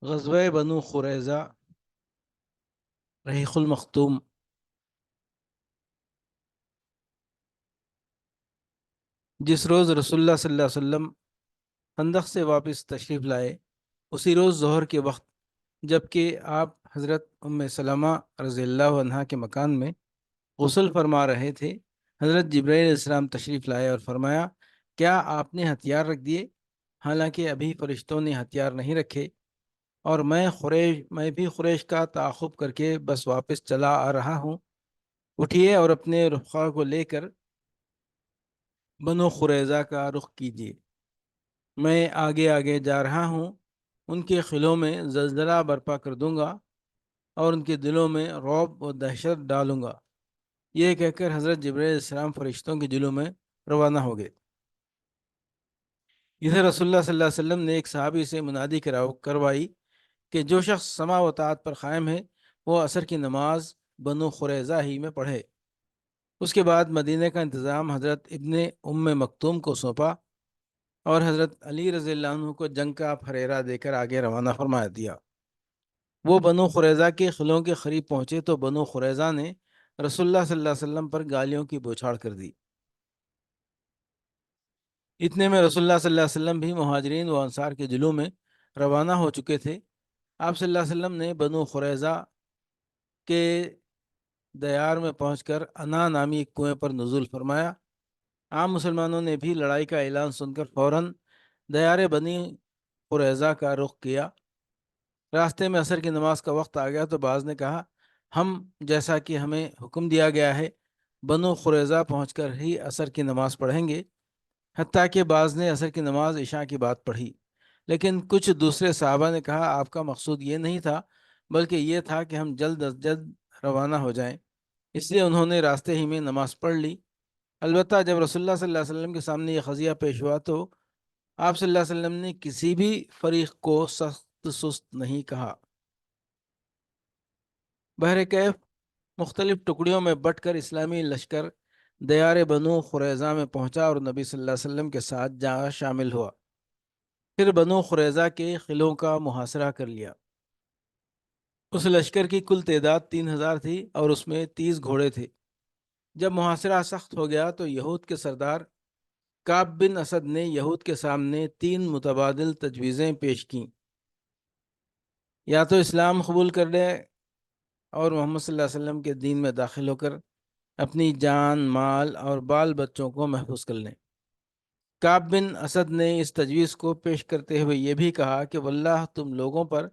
غزوہ بنو قریظہ رحیق المختوم۔ جس روز رسول اللہ صلی اللہ علیہ وسلم خندق سے واپس تشریف لائے، اسی روز ظہر کے وقت جبکہ آپ حضرت ام سلمہ رضی اللہ عنہا کے مکان میں غسل فرما رہے تھے، حضرت جبرائیل علیہ السلام تشریف لائے اور فرمایا، کیا آپ نے ہتھیار رکھ دیے؟ حالانکہ ابھی فرشتوں نے ہتھیار نہیں رکھے، اور میں بھی قریش کا تعاقب کر کے بس واپس چلا آ رہا ہوں۔ اٹھیے اور اپنے رفقا کو لے کر بنو قریظہ کا رخ کیجیے، میں آگے آگے جا رہا ہوں، ان کے قلعوں میں زلزلہ برپا کر دوں گا اور ان کے دلوں میں رعب و دہشت ڈالوں گا۔ یہ کہہ کر حضرت جبرائیل علیہ السلام فرشتوں کے دلوں میں روانہ ہو گئے۔ ادھر رسول اللہ صلی اللہ علیہ وسلم نے ایک صحابی سے منادی کروائی کہ جو شخص سماع و طاعت پر قائم ہے وہ عصر کی نماز بنو قریظہ ہی میں پڑھے۔ اس کے بعد مدینہ کا انتظام حضرت ابن ام مکتوم کو سونپا اور حضرت علی رضی اللہ عنہ کو جنگ کا پھریرا دے کر آگے روانہ فرما دیا۔ وہ بنو قریظہ کے قلعوں کے قریب پہنچے تو بنو قریظہ نے رسول اللہ صلی اللہ علیہ وسلم پر گالیوں کی بوچھاڑ کر دی۔ اتنے میں رسول اللہ صلی اللہ علیہ وسلم بھی مہاجرین و انصار کے دلوں میں روانہ ہو چکے تھے۔ آپ صلی اللہ علیہ وسلم نے بنو قریظہ کے دیار میں پہنچ کر انا نامی ایک کنویں پر نزول فرمایا۔ عام مسلمانوں نے بھی لڑائی کا اعلان سن کر فوراً دیار بنی قریظہ کا رخ کیا۔ راستے میں عصر کی نماز کا وقت آ گیا تو بعض نے کہا، ہم جیسا کہ ہمیں حکم دیا گیا ہے بنو قریظہ پہنچ کر ہی عصر کی نماز پڑھیں گے، حتیٰ کہ بعض نے عصر کی نماز عشاء کی بات پڑھی۔ لیکن کچھ دوسرے صحابہ نے کہا، آپ کا مقصود یہ نہیں تھا بلکہ یہ تھا کہ ہم جلد از جلد روانہ ہو جائیں، اس لیے انہوں نے راستے ہی میں نماز پڑھ لی۔ البتہ جب رسول اللہ صلی اللہ علیہ وسلم کے سامنے یہ قضیہ پیش ہوا تو آپ صلی اللہ علیہ وسلم نے کسی بھی فریق کو سخت سست نہیں کہا۔ بہر کیف مختلف ٹکڑیوں میں بٹ کر اسلامی لشکر دیار بنو قریظہ میں پہنچا اور نبی صلی اللہ علیہ وسلم کے ساتھ جا شامل ہوا۔ پھر بنو قریظہ کے قلعوں کا محاصرہ کر لیا۔ اس لشکر کی کل تعداد 3000 تھی اور اس میں 30 گھوڑے تھے۔ جب محاصرہ سخت ہو گیا تو یہود کے سردار کعب بن اسد نے یہود کے سامنے 3 متبادل تجویزیں پیش کیں، یا تو اسلام قبول کر لے اور محمد صلی اللہ علیہ وسلم کے دین میں داخل ہو کر اپنی جان، مال اور بال بچوں کو محفوظ کر لیں۔ کعب بن اسد نے اس تجویز کو پیش کرتے ہوئے یہ بھی کہا کہ واللہ تم لوگوں پر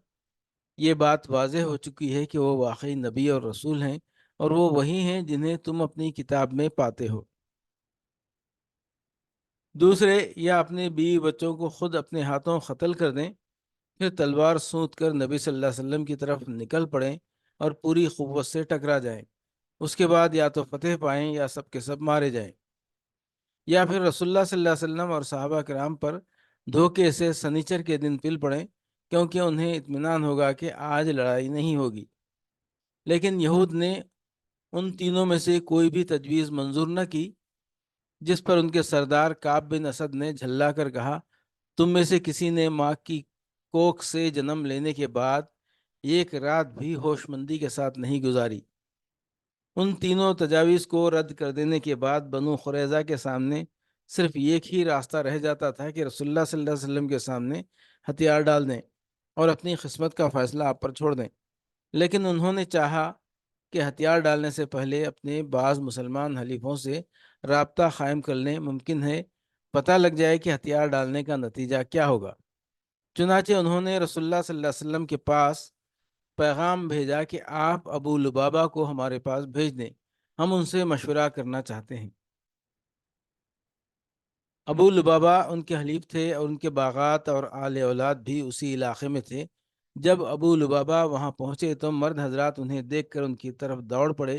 یہ بات واضح ہو چکی ہے کہ وہ واقعی نبی اور رسول ہیں، اور وہ وہی ہیں جنہیں تم اپنی کتاب میں پاتے ہو۔ دوسرے، یا اپنے بیوی بچوں کو خود اپنے ہاتھوں قتل کر دیں، پھر تلوار سونت کر نبی صلی اللہ علیہ وسلم کی طرف نکل پڑیں اور پوری قوت سے ٹکرا جائیں۔ اس کے بعد یا تو فتح پائیں یا سب کے سب مارے جائیں، یا پھر رسول اللہ صلی اللہ علیہ وسلم اور صحابہ کرام پر دھوکے سے سنیچر کے دن پل پڑیں، کیونکہ انہیں اطمینان ہوگا کہ آج لڑائی نہیں ہوگی۔ لیکن یہود نے ان تینوں میں سے کوئی بھی تجویز منظور نہ کی، جس پر ان کے سردار کعب بن اسد نے جھلا کر کہا، تم میں سے کسی نے ماں کی کوکھ سے جنم لینے کے بعد ایک رات بھی ہوش مندی کے ساتھ نہیں گزاری۔ ان تینوں تجاویز کو رد کر دینے کے بعد بنو قریظہ کے سامنے صرف ایک ہی راستہ رہ جاتا تھا کہ رسول اللہ صلی اللہ علیہ وسلم کے سامنے ہتھیار ڈال دیں اور اپنی قسمت کا فیصلہ آپ پر چھوڑ دیں۔ لیکن انہوں نے چاہا کہ ہتھیار ڈالنے سے پہلے اپنے بعض مسلمان حلیفوں سے رابطہ قائم کر لیں، ممکن ہے پتہ لگ جائے کہ ہتھیار ڈالنے کا نتیجہ کیا ہوگا۔ چنانچہ انہوں نے رسول اللہ صلی اللہ علیہ وسلم کے پاس پیغام بھیجا کہ آپ ابو لبابہ کو ہمارے پاس بھیج دیں، ہم ان سے مشورہ کرنا چاہتے ہیں۔ ابو لبابہ ان کے حلیف تھے اور ان کے باغات اور آل اولاد بھی اسی علاقے میں تھے۔ جب ابو لبابہ وہاں پہنچے تو مرد حضرات انہیں دیکھ کر ان کی طرف دوڑ پڑے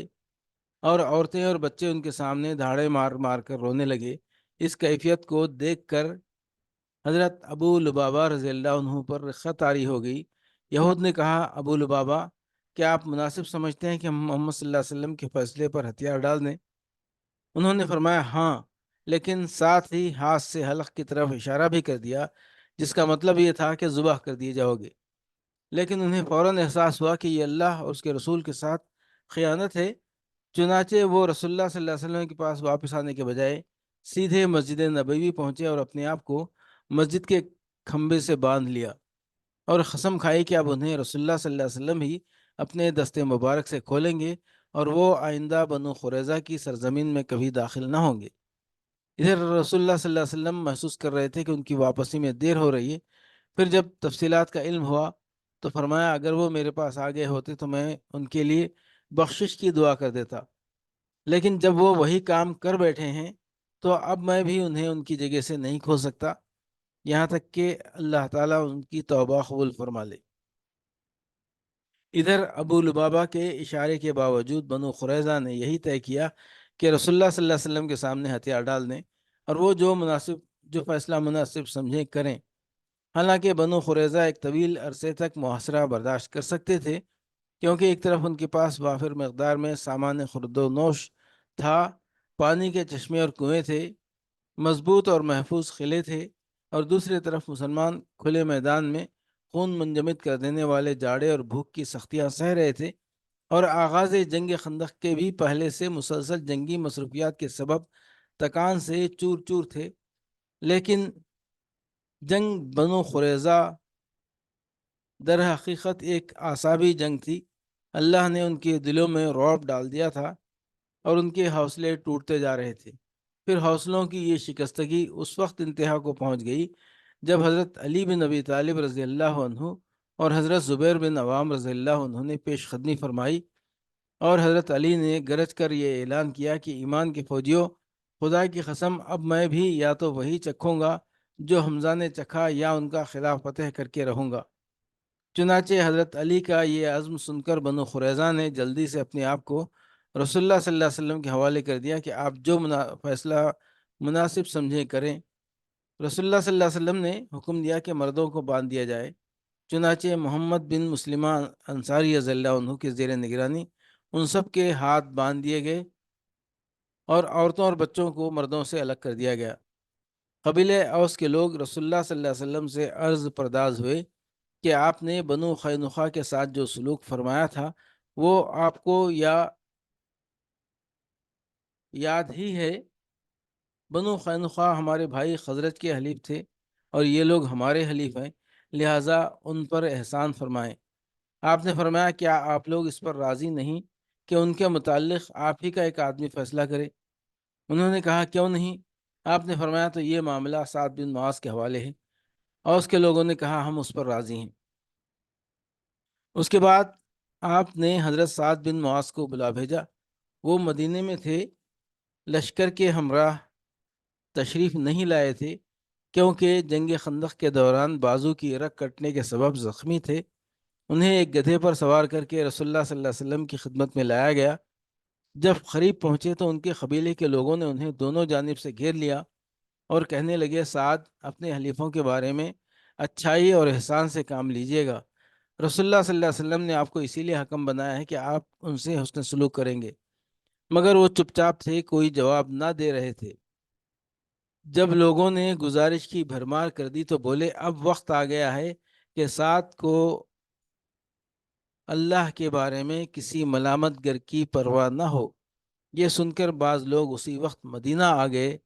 اور عورتیں اور بچے ان کے سامنے دھاڑے مار مار کر رونے لگے۔ اس کیفیت کو دیکھ کر حضرت ابو لبابہ رضی اللہ عنہ پر رخت طاری ہو گئی۔ یہود نے کہا، ابو لبابہ، کیا آپ مناسب سمجھتے ہیں کہ ہم محمد صلی اللہ علیہ وسلم کے فیصلے پر ہتھیار ڈال دیں؟ انہوں نے فرمایا، ہاں، لیکن ساتھ ہی ہاتھ سے حلق کی طرف اشارہ بھی کر دیا، جس کا مطلب یہ تھا کہ ذبح کر دیے جاؤ گے۔ لیکن انہیں فوراً احساس ہوا کہ یہ اللہ اور اس کے رسول کے ساتھ خیانت ہے۔ چنانچہ وہ رسول اللہ صلی اللہ علیہ وسلم کے پاس واپس آنے کے بجائے سیدھے مسجد نبوی پہنچے اور اپنے آپ کو مسجد کے کھمبے سے باندھ لیا اور قسم کھائی کہ اب انہیں رسول اللہ صلی اللہ علیہ وسلم ہی اپنے دست مبارک سے کھولیں گے اور وہ آئندہ بنو قریظہ کی سرزمین میں کبھی داخل نہ ہوں گے۔ ادھر رسول اللہ صلی اللہ علیہ وسلم محسوس کر رہے تھے کہ ان کی واپسی میں دیر ہو رہی ہے۔ پھر جب تفصیلات کا علم ہوا تو فرمایا اگر وہ میرے پاس آ گئے ہوتے تو میں ان کے لیے بخشش کی دعا کر دیتا، لیکن جب وہ وہی کام کر بیٹھے ہیں تو اب میں بھی انہیں ان کی جگہ سے نہیں کھو سکتا یہاں تک کہ اللہ تعالیٰ ان کی توبہ قبول فرما لے۔ ادھر ابو لبابہ کے اشارے کے باوجود بنو قریظہ نے یہی طے کیا کہ رسول اللہ صلی اللہ علیہ وسلم کے سامنے ہتھیار ڈال دیں اور وہ جو فیصلہ مناسب سمجھیں کریں۔ حالانکہ بنو قریظہ ایک طویل عرصے تک محاصرہ برداشت کر سکتے تھے، کیونکہ ایک طرف ان کے پاس وافر مقدار میں سامان خورد و نوش تھا، پانی کے چشمے اور کنویں تھے، مضبوط اور محفوظ قلعے تھے، اور دوسری طرف مسلمان کھلے میدان میں خون منجمد کر دینے والے جاڑے اور بھوک کی سختیاں سہ رہے تھے، اور آغاز جنگ خندق کے بھی پہلے سے مسلسل جنگی مصروفیات کے سبب تکان سے چور چور تھے۔ لیکن جنگ بنو قریظہ در حقیقت ایک اعصابی جنگ تھی۔ اللہ نے ان کے دلوں میں رعب ڈال دیا تھا اور ان کے حوصلے ٹوٹتے جا رہے تھے۔ پھر حوصلوں کی یہ شکستگی اس وقت انتہا کو پہنچ گئی جب حضرت علی بن ابی طالب رضی اللہ عنہ اور حضرت زبیر بن عوام رضی اللہ عنہ نے پیش قدمی فرمائی، اور حضرت علی نے گرج کر یہ اعلان کیا کہ ایمان کے فوجیوں، خدا کی قسم اب میں بھی یا تو وہی چکھوں گا جو حمزہ نے چکھا یا ان کا خلاف فتح کر کے رہوں گا۔ چنانچہ حضرت علی کا یہ عزم سن کر بنو قریظہ نے جلدی سے اپنے آپ کو رسول اللہ صلی اللہ علیہ وسلم کے حوالے کر دیا کہ آپ جو فیصلہ مناسب سمجھیں کریں۔ رسول اللہ صلی اللہ علیہ وسلم نے حکم دیا کہ مردوں کو باندھ دیا جائے۔ چنانچہ محمد بن مسلمہ انصاری رضی اللہ عنہ کے زیر نگرانی ان سب کے ہاتھ باندھ دیے گئے اور عورتوں اور بچوں کو مردوں سے الگ کر دیا گیا۔ قبیلہ اوس کے لوگ رسول اللہ صلی اللہ علیہ وسلم سے عرض پرداز ہوئے کہ آپ نے بنو قینقاع کے ساتھ جو سلوک فرمایا تھا وہ آپ کو یاد ہی ہے۔ بنو قینقاع ہمارے بھائی خزرج کے حلیف تھے اور یہ لوگ ہمارے حلیف ہیں، لہٰذا ان پر احسان فرمائیں۔ آپ نے فرمایا کیا آپ لوگ اس پر راضی نہیں کہ ان کے متعلق آپ ہی کا ایک آدمی فیصلہ کرے؟ انہوں نے کہا کیوں نہیں؟ آپ نے فرمایا تو یہ معاملہ سعد بن معاذ کے حوالے ہے، اور اس کے لوگوں نے کہا ہم اس پر راضی ہیں۔ اس کے بعد آپ نے حضرت سعد بن معاذ کو بلا بھیجا۔ وہ مدینے میں تھے، لشکر کے ہمراہ تشریف نہیں لائے تھے کیونکہ جنگ خندق کے دوران بازو کی رگ کٹنے کے سبب زخمی تھے۔ انہیں ایک گدھے پر سوار کر کے رسول اللہ صلی اللہ علیہ وسلم کی خدمت میں لایا گیا۔ جب قریب پہنچے تو ان کے قبیلے کے لوگوں نے انہیں دونوں جانب سے گھیر لیا اور کہنے لگے سعد اپنے حلیفوں کے بارے میں اچھائی اور احسان سے کام لیجیے گا، رسول اللہ صلی اللہ علیہ وسلم نے آپ کو اسی لیے حکم بنایا ہے کہ آپ ان سے حسن سلوک کریں گے۔ مگر وہ چپ چاپ تھے، کوئی جواب نہ دے رہے تھے۔ جب لوگوں نے گزارش کی بھرمار کر دی تو بولے اب وقت آ گیا ہے کہ سعد کو اللہ کے بارے میں کسی ملامت گر کی پرواہ نہ ہو۔ یہ سن کر بعض لوگ اسی وقت مدینہ آ گئے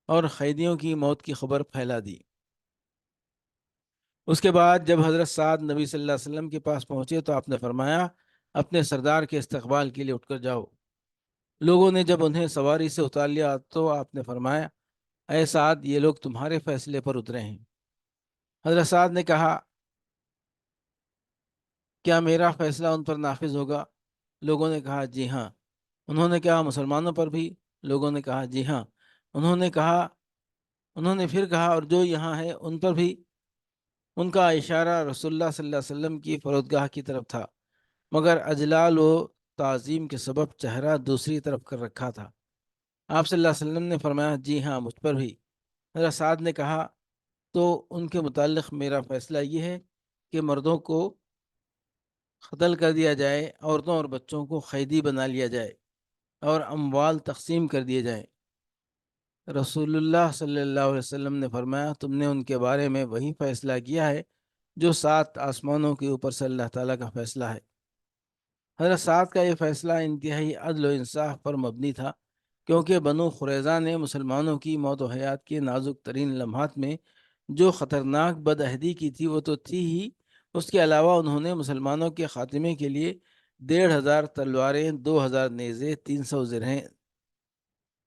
اور قیدیوں کی موت کی خبر پھیلا دی۔ اس کے بعد جب حضرت سعد نبی صلی اللہ علیہ وسلم کے پاس پہنچے تو آپ نے فرمایا اپنے سردار کے استقبال کے لیے اٹھ کر جاؤ۔ لوگوں نے جب انہیں سواری سے اتار لیا تو آپ نے فرمایا اے سعد یہ لوگ تمہارے فیصلے پر اترے ہیں۔ حضرت سعد نے کہا کیا میرا فیصلہ ان پر نافذ ہوگا؟ لوگوں نے کہا جی ہاں۔ انہوں نے کہا مسلمانوں پر بھی؟ لوگوں نے کہا جی ہاں۔ انہوں نے پھر کہا اور جو یہاں ہے ان پر بھی؟ ان کا اشارہ رسول اللہ صلی اللہ علیہ وسلم کی فرودگاہ کی طرف تھا، مگر اجلال و تعظیم کے سبب چہرہ دوسری طرف کر رکھا تھا۔ آپ صلی اللہ علیہ وسلم نے فرمایا جی ہاں مجھ پر بھی۔ حضرت سعد نے کہا تو ان کے متعلق میرا فیصلہ یہ ہے کہ مردوں کو قتل کر دیا جائے، عورتوں اور بچوں کو قیدی بنا لیا جائے اور اموال تقسیم کر دیے جائیں۔ رسول اللہ صلی اللہ علیہ وسلم نے فرمایا تم نے ان کے بارے میں وہی فیصلہ کیا ہے جو 7 آسمانوں کے اوپر سے اللہ تعالیٰ کا فیصلہ ہے۔ حضرت سعد کا یہ فیصلہ انتہائی عدل و انصاف پر مبنی تھا، کیونکہ بنو قریظہ نے مسلمانوں کی موت و حیات کے نازک ترین لمحات میں جو خطرناک بدعہدی کی تھی وہ تو تھی ہی، اس کے علاوہ انہوں نے مسلمانوں کے خاتمے کے لیے 1,500 تلواریں، 2,000 نیزے، 300 زرہیں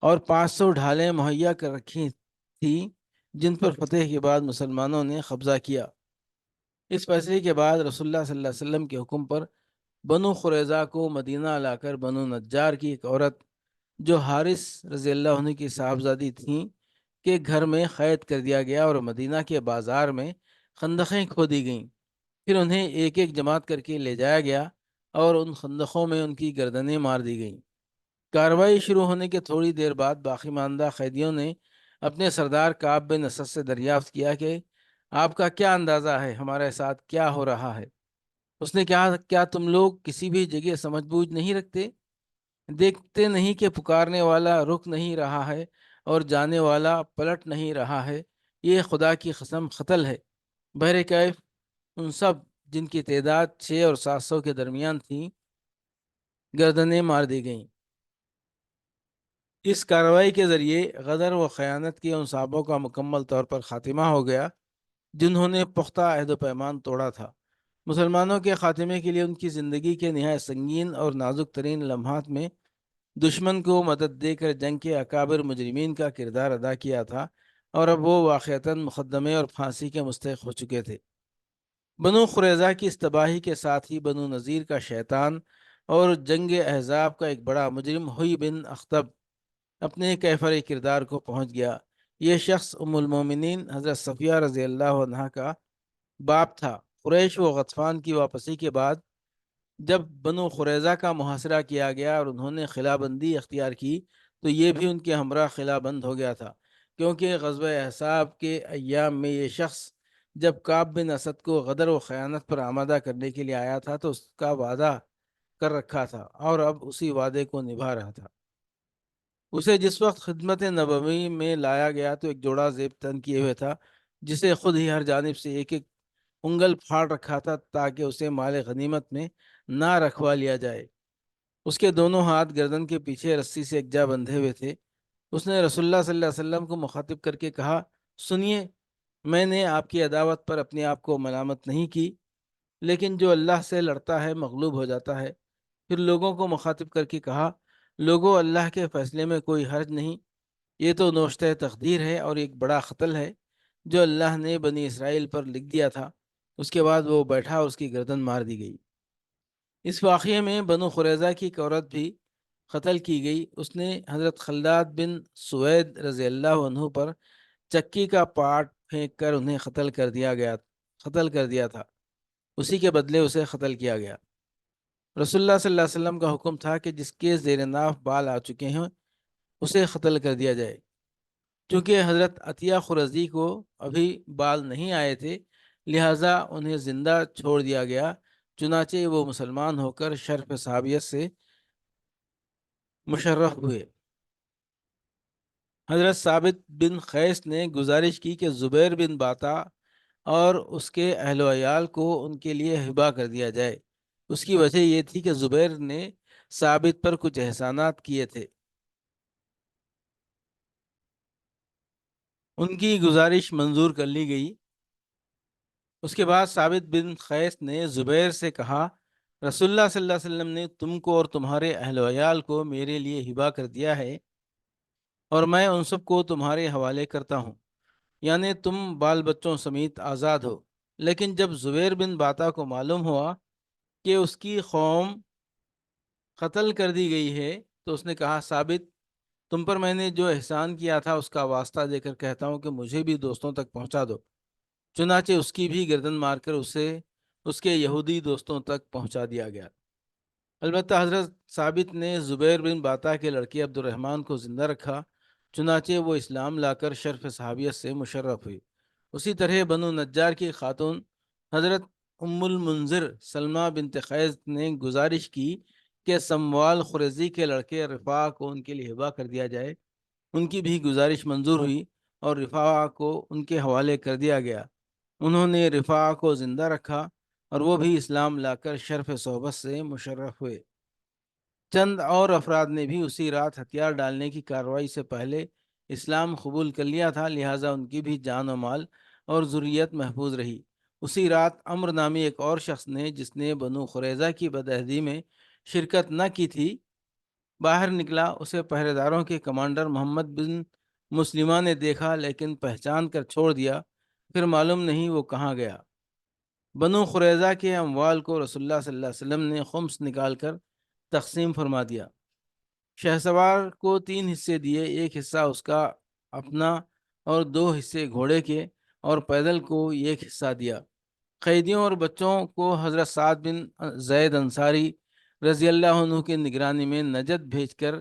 اور 500 ڈھالیں مہیا کر رکھی تھیں، جن پر فتح کے بعد مسلمانوں نے قبضہ کیا۔ اس فیصلے کے بعد رسول اللہ صلی اللہ علیہ وسلم کے حکم پر بنو قریظہ کو مدینہ لا کر بنو نجار کی ایک عورت جو حارث رضی اللہ عنہ کی صاحبزادی تھیں کے گھر میں قید کر دیا گیا، اور مدینہ کے بازار میں خندقیں کھودی گئیں۔ پھر انہیں ایک ایک جماعت کر کے لے جایا گیا اور ان خندقوں میں ان کی گردنیں مار دی گئیں۔ کارروائی شروع ہونے کے تھوڑی دیر بعد باقی ماندہ قیدیوں نے اپنے سردار کعب بن اسد سے دریافت کیا کہ آپ کا کیا اندازہ ہے، ہمارے ساتھ کیا ہو رہا ہے؟ اس نے کہا، کیا تم لوگ کسی بھی جگہ سمجھ بوجھ نہیں رکھتے؟ دیکھتے نہیں کہ پکارنے والا رک نہیں رہا ہے اور جانے والا پلٹ نہیں رہا ہے؟ یہ خدا کی قسم قتل ہے۔ بہرکیف ان سب، جن کی تعداد 600 اور 700 کے درمیان تھی، گردنیں مار دی گئیں۔ اس کارروائی کے ذریعے غدر و خیانت کے ان صحابوں کا مکمل طور پر خاتمہ ہو گیا جنہوں نے پختہ عہد و پیمان توڑا تھا۔ مسلمانوں کے خاتمے کے لیے ان کی زندگی کے نہایت سنگین اور نازک ترین لمحات میں دشمن کو مدد دے کر جنگ کے اکابر مجرمین کا کردار ادا کیا تھا، اور اب وہ واقعتاً مقدمے اور پھانسی کے مستحق ہو چکے تھے۔ بنو قریظہ کی اس تباہی کے ساتھ ہی بنو نذیر کا شیطان اور جنگ احزاب کا ایک بڑا مجرم ہوئی بن اخطب اپنے کیفر کردار کو پہنچ گیا۔ یہ شخص ام المومنین حضرت صفیہ رضی اللہ عنہا کا باپ تھا۔ قریش و غطفان کی واپسی کے بعد جب بنو قریظہ کا محاصرہ کیا گیا اور انہوں نے خلا بندی اختیار کی تو یہ بھی ان کے ہمراہ خلا بند ہو گیا تھا، کیونکہ غزوہ احزاب کے ایام میں یہ شخص جب کعب بن اسد کو غدر و خیانت پر آمادہ کرنے کے لیے آیا تھا تو اس کا وعدہ کر رکھا تھا اور اب اسی وعدے کو نبھا رہا تھا۔ اسے جس وقت خدمت نبوی میں لایا گیا تو ایک جوڑا زیب تن کیے ہوئے تھا، جسے خود ہی ہر جانب سے ایک ایک انگل پھاڑ رکھا تھا تاکہ اسے مال غنیمت میں نہ رکھوا لیا جائے۔ اس کے دونوں ہاتھ گردن کے پیچھے رسی سے یکجا بندھے ہوئے تھے۔ اس نے رسول اللہ صلی اللہ علیہ وسلم کو مخاطب کر کے کہا، سنیے، میں نے آپ کی عداوت پر اپنے آپ کو ملامت نہیں کی، لیکن جو اللہ سے لڑتا ہے مغلوب ہو جاتا ہے۔ پھر لوگوں کو مخاطب کر کے کہا، لوگوں، اللہ کے فیصلے میں کوئی حرج نہیں، یہ تو نوشتہ تقدیر ہے اور ایک بڑا قتل ہے جو اللہ نے بنی اسرائیل پر لکھ دیا تھا۔ اس کے بعد وہ بیٹھا اور اس کی گردن مار دی گئی۔ اس واقعے میں بنو قریظہ کی ایک عورت بھی قتل کی گئی۔ اس نے حضرت خلاد بن سوید رضی اللہ عنہ پر چکی کا پاٹ پھینک کر انہیں قتل کر دیا تھا۔ اسی کے بدلے اسے قتل کیا گیا۔ رسول اللہ صلی اللہ علیہ وسلم کا حکم تھا کہ جس کے زیر ناف بال آ چکے ہیں اسے قتل کر دیا جائے۔ چونکہ حضرت عطیہ خرزی کو ابھی بال نہیں آئے تھے لہٰذا انہیں زندہ چھوڑ دیا گیا، چنانچہ وہ مسلمان ہو کر شرف صحابیت سے مشرف ہوئے۔ حضرت ثابت بن قیس نے گزارش کی کہ زبیر بن باتا اور اس کے اہل و عیال کو ان کے لیے ہبہ کر دیا جائے۔ اس کی وجہ یہ تھی کہ زبیر نے ثابت پر کچھ احسانات کیے تھے۔ ان کی گزارش منظور کر لی گئی۔ اس کے بعد ثابت بن قیس نے زبیر سے کہا، رسول اللہ صلی اللہ علیہ وسلم نے تم کو اور تمہارے اہل و عیال کو میرے لیے ہبہ کر دیا ہے اور میں ان سب کو تمہارے حوالے کرتا ہوں، یعنی تم بال بچوں سمیت آزاد ہو۔ لیکن جب زبیر بن باتا کو معلوم ہوا کہ اس کی قوم قتل کر دی گئی ہے تو اس نے کہا، ثابت، تم پر میں نے جو احسان کیا تھا اس کا واسطہ دے کر کہتا ہوں کہ مجھے بھی دوستوں تک پہنچا دو۔ چنانچہ اس کی بھی گردن مار کر اسے اس کے یہودی دوستوں تک پہنچا دیا گیا۔ البتہ حضرت ثابت نے زبیر بن باتا کے لڑکے عبد الرحمن کو زندہ رکھا، چنانچہ وہ اسلام لا کر شرف صحابیت سے مشرف ہوئی۔ اسی طرح بنو نجار کی خاتون حضرت ام المنذر سلمہ بنت قیس نے گزارش کی کہ سموال خریزی کے لڑکے رفاع کو ان کے لیے ہبہ کر دیا جائے۔ ان کی بھی گزارش منظور ہوئی اور رفاع کو ان کے حوالے کر دیا گیا۔ انہوں نے رفاع کو زندہ رکھا اور وہ بھی اسلام لا کر شرف صحبت سے مشرف ہوئے۔ چند اور افراد نے بھی اسی رات ہتھیار ڈالنے کی کارروائی سے پہلے اسلام قبول کر لیا تھا، لہٰذا ان کی بھی جان و مال اور ذریت محفوظ رہی۔ اسی رات عمرو نامی ایک اور شخص نے، جس نے بنو قریظہ کی بدعہدی میں شرکت نہ کی تھی، باہر نکلا۔ اسے پہرے داروں کے کمانڈر محمد بن مسلمہ نے دیکھا، لیکن پہچان کر چھوڑ دیا، پھر معلوم نہیں وہ کہاں گیا۔ بنو قریظہ کے اموال کو رسول اللہ صلی اللہ علیہ وسلم نے خمس نکال کر تقسیم فرما دیا۔ شہسوار کو 3 حصے دیے، ایک حصہ اس کا اپنا اور 2 حصے گھوڑے کے، اور پیدل کو 1 حصہ دیا۔ قیدیوں اور بچوں کو حضرت سعد بن زید انصاری رضی اللہ عنہ کی نگرانی میں نجد بھیج کر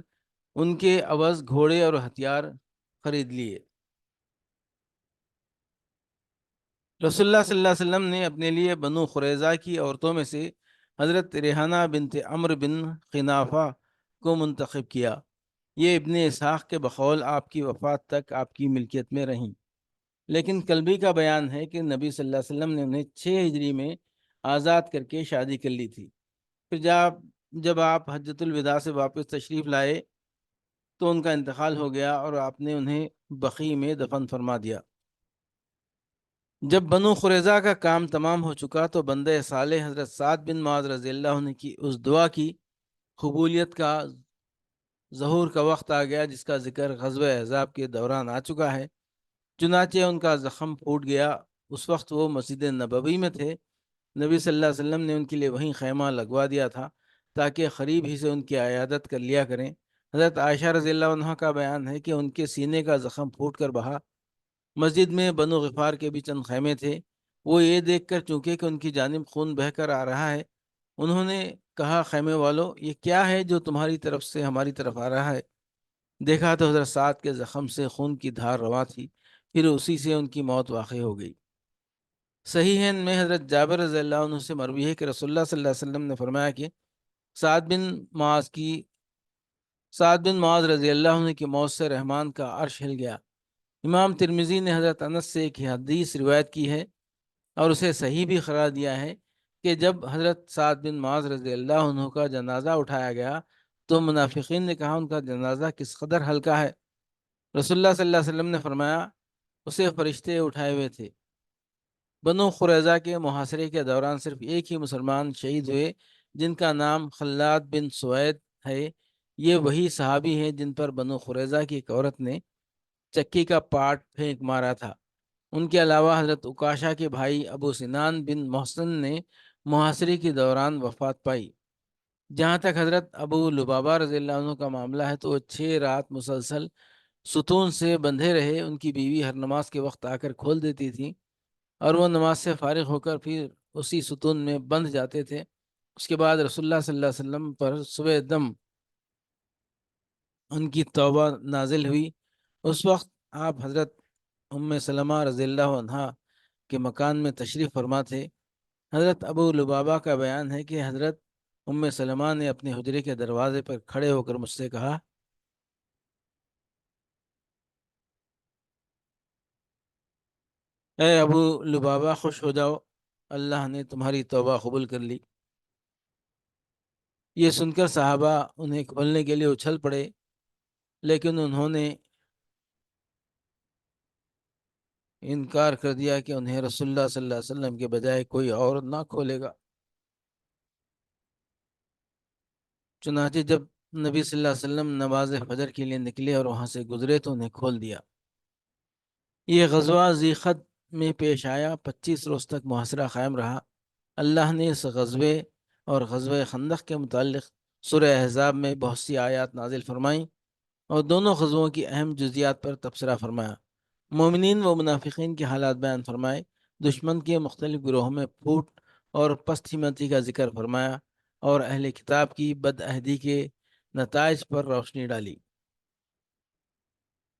ان کے عوض گھوڑے اور ہتھیار خرید لیے۔ رسول اللہ صلی اللہ علیہ وسلم نے اپنے لیے بنو قریظہ کی عورتوں میں سے حضرت ریحانہ بنت عمرو بن خنافہ کو منتخب کیا۔ یہ ابن اسحاق کے بقول آپ کی وفات تک آپ کی ملکیت میں رہیں، لیکن کلبی کا بیان ہے کہ نبی صلی اللہ علیہ وسلم نے انہیں 6 ہجری میں آزاد کر کے شادی کر لی تھی۔ پھر جب آپ حجۃ الوداع سے واپس تشریف لائے تو ان کا انتقال ہو گیا اور آپ نے انہیں بقیع میں دفن فرما دیا۔ جب بنو قریظہ کا کام تمام ہو چکا تو بندہ صالح حضرت سعد بن معاذ رضی اللہ عنہ کی اس دعا کی قبولیت کا ظہور کا وقت آ گیا، جس کا ذکر غزوہ احزاب کے دوران آ چکا ہے۔ چنانچہ ان کا زخم پھوٹ گیا۔ اس وقت وہ مسجد نبوی میں تھے۔ نبی صلی اللہ علیہ وسلم نے ان کے لیے وہیں خیمہ لگوا دیا تھا تاکہ قریب ہی سے ان کی عیادت کر لیا کریں۔ حضرت عائشہ رضی اللہ عنہ کا بیان ہے کہ ان کے سینے کا زخم پھوٹ کر بہا۔ مسجد میں بنو غفار کے بھی چند خیمے تھے۔ وہ یہ دیکھ کر چونکہ کہ ان کی جانب خون بہہ کر آ رہا ہے، انہوں نے کہا، خیمے والو، یہ کیا ہے جو تمہاری طرف سے ہماری طرف آ رہا ہے؟ دیکھا تو حضرت سعد کے زخم سے خون کی دھار رواں تھی، پھر اسی سے ان کی موت واقع ہو گئی۔ صحیح ہے، میں حضرت جابر رضی اللہ عنہ سے مروی ہے کہ رسول اللہ صلی اللہ علیہ وسلم نے فرمایا کہ سعد بن معاذ رضی اللہ عنہ کی موت سے رحمان کا عرش ہل گیا۔ امام ترمذی نے حضرت انس سے ایک حدیث روایت کی ہے اور اسے صحیح بھی قرار دیا ہے کہ جب حضرت سعد بن معاذ رضی اللہ عنہ کا جنازہ اٹھایا گیا تو منافقین نے کہا، ان کا جنازہ کس قدر ہلکا ہے۔ رسول اللہ صلی اللہ علیہ وسلم نے فرمایا، اسے فرشتے اٹھائے ہوئے تھے۔ بنو قریظہ کے محاصرے کے دوران صرف ایک ہی مسلمان شہید ہوئے، جن کا نام خلاد بن سوید ہے۔ یہ وہی صحابی ہیں جن پر بنو قریظہ کی ایک عورت نے چکی کا پاٹ پھینک مارا تھا۔ ان کے علاوہ حضرت عکاشہ کے بھائی ابو سنان بن محسن نے محاصرے کے دوران وفات پائی۔ جہاں تک حضرت ابو لبابہ رضی اللہ عنہ کا معاملہ ہے تو وہ 6 رات مسلسل ستون سے بندھے رہے۔ ان کی بیوی ہر نماز کے وقت آ کر کھول دیتی تھی اور وہ نماز سے فارغ ہو کر پھر اسی ستون میں بندھ جاتے تھے۔ اس کے بعد رسول اللہ صلی اللہ علیہ وسلم پر صبح دم ان کی توبہ نازل ہوئی۔ اس وقت آپ حضرت ام سلمہ رضی اللہ عنہا کے مکان میں تشریف فرما تھے۔ حضرت ابو لبابہ کا بیان ہے کہ حضرت ام سلمہ نے اپنے حجرے کے دروازے پر کھڑے ہو کر مجھ سے کہا، اے ابو لبابہ، خوش ہو جاؤ، اللہ نے تمہاری توبہ قبول کر لی۔ یہ سن کر صحابہ انہیں کھولنے کے لیے اچھل پڑے، لیکن انہوں نے انکار کر دیا کہ انہیں رسول اللہ صلی اللہ علیہ وسلم کے بجائے کوئی اور نہ کھولے گا۔ چنانچہ جب نبی صلی اللہ علیہ وسلم نماز فجر کے لیے نکلے اور وہاں سے گزرے تو انہیں کھول دیا۔ یہ غزوہ ذی قعد میں پیش آیا، 25 روز تک محاصرہ قائم رہا۔ اللہ نے اس غزوے اور غزوہ خندق کے متعلق سورہ احزاب میں بہت سی آیات نازل فرمائیں اور دونوں غزووں کی اہم جزیات پر تبصرہ فرمایا۔ مومنین و منافقین کے حالات بیان فرمائے، دشمن کے مختلف گروہوں میں پھوٹ اور پست ہمتی کا ذکر فرمایا اور اہل کتاب کی بد عہدی کے نتائج پر روشنی ڈالی۔